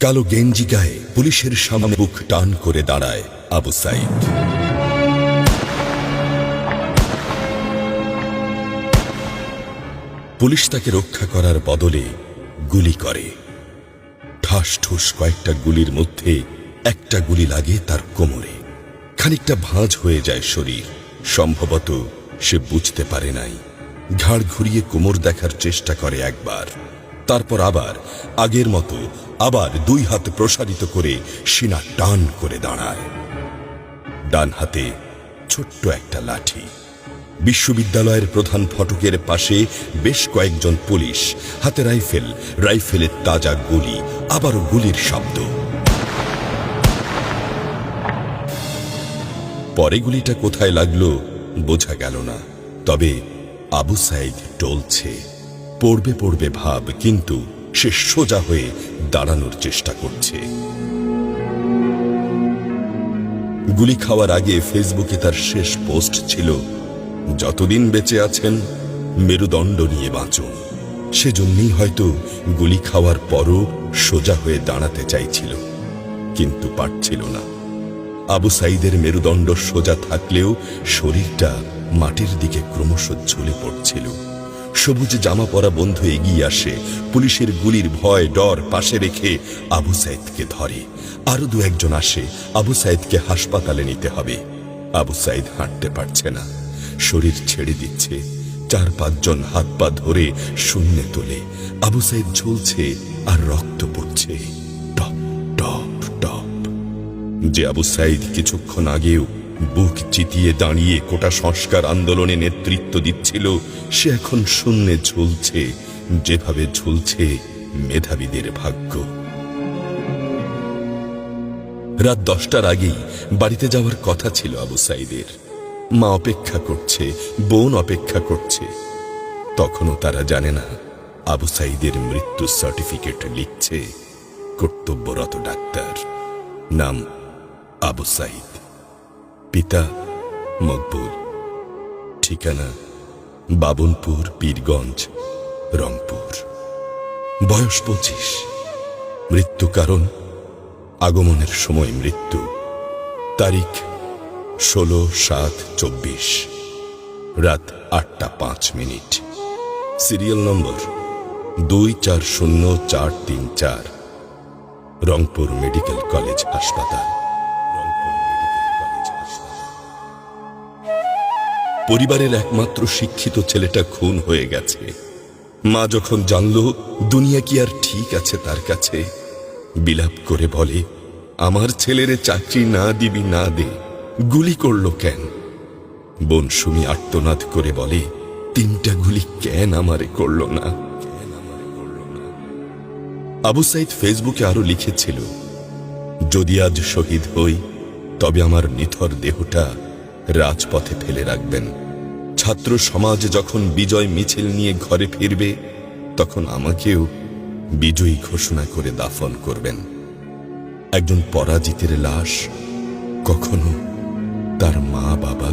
কালো গেঞ্জি গায়ে পুলিশের সামনে বুক টান করে দাঁড়ায় আবু সাইদ। পুলিশ তাকে রক্ষা করার বদলে গুলি করে। ঠাস ঠুস কয়েকটা গুলির মধ্যে একটা গুলি লাগে তার কোমরে। খানিকটা ভাঁজ হয়ে যায় শরীর। সম্ভবত সে বুঝতে পারে নাই। ঘাড় ঘুরিয়ে কোমর দেখার চেষ্টা করে একবার, তারপর আবার আগের মতো আবার দুই হাত প্রসারিত করে সিনা টান করে দাঁড়ায়। ডান হাতে ছোট্ট একটা লাঠি। বিশ্ববিদ্যালয়ের প্রধান ফটকের পাশে বেশ কয়েকজন পুলিশ, হাতে রাইফেল, রাইফেলের তাজা গুলি, আবারও গুলির শব্দ। পরে গুলিটা কোথায় লাগলো বোঝা গেল না। তবে আবু সাইদ টলছে। পড়বে পড়বে ভাব, কিন্তু সে সোজা হয়ে দাঁড়ানোর চেষ্টা করছে। গুলি খাওয়ার আগে ফেসবুকে তার শেষ পোস্ট ছিল, যতদিন বেঁচে আছেন মেরুদণ্ড নিয়ে বাঁচুন। সেজন্যই হয়তো গুলি খাওয়ার পরও সোজা হয়ে দাঁড়াতে চাইছিল, কিন্তু পারছিল না। আবু সাইদের মেরুদণ্ড সোজা থাকলেও শরীরটা মাটির দিকে ক্রমশ ঝুলে পড়ছিল। সবুজ জামা পরা বন্ধু এগিয়ে আসে, পুলিশের গুলির ভয় ডর পাশে রেখে আবু সাইদকে ধরে। আরো দু একজন আসে, আবু সাইদকে হাসপাতালে নিতে হবে। আবু সাইদ হাঁটতে পারছে না, শরীর ছেড়ে দিচ্ছে। 4-5 জন হাত পা ধরে শূন্যে তোলে। আবু সাইদ ঝুলছে আর রক্ত পড়ছে টপ টপ টপ। যে আবু সাইদ কিছুক্ষণ আগেও বুক চিতিয়ে দাঁড়িয়ে কোটা সংস্কার আন্দোলনে নেতৃত্ব দিচ্ছিল, সে এখন শূন্যে ঝুলছে, যেভাবে ঝুলছে মেধাবীদের ভাগ্য। রাত 10টার আগেই বাড়িতে যাওয়ার কথা ছিল আবু সাইদের। মা অপেক্ষা করছে, বোন অপেক্ষা করছে। তখনও তারা জানে না আবু সাইদের মৃত্যু সার্টিফিকেট লিখছে কর্তব্যরত ডাক্তার। নাম আবু সাইদ, পিতা মকবুল, ঠিকানা বাবনপুর, পীরগঞ্জ, রংপুর। বয়স 25। মৃত্যু কারণ আগমনের সময় মৃত্যু। তারিখ 16/7/24, রাত 8টা 5 minute. Serial number 240434, Rangpur medical college হাসপাতাল। পরিবারের একমাত্র শিক্ষিত ছেলেটা খুন হয়ে গেছে। মা যখন জানল দুনিয়া কি আর ঠিক আছে তার কাছে, বিলাপ করে বলে, আমার ছেলেরে চাকরি না দিবি না দে, গুলি করলো কেন? বোন সুমি আর্তনাদ করে বলে, 3টা গুলি কেন আমারে করলো না? আবু সাইদ ফেসবুকে আরো লিখেছিল, যদি আজ শহীদ হই তবে আমার নিথর দেহটা রাজপথে ফেলে রাখবেন। ছাত্র সমাজ যখন বিজয় মিছিল নিয়ে ঘরে ফিরবে, তখন আমাকেও বিজয়ী ঘোষণা করে দাফন করবেন। একজন পরাজিতের লাশ কখনো তার মা বাবা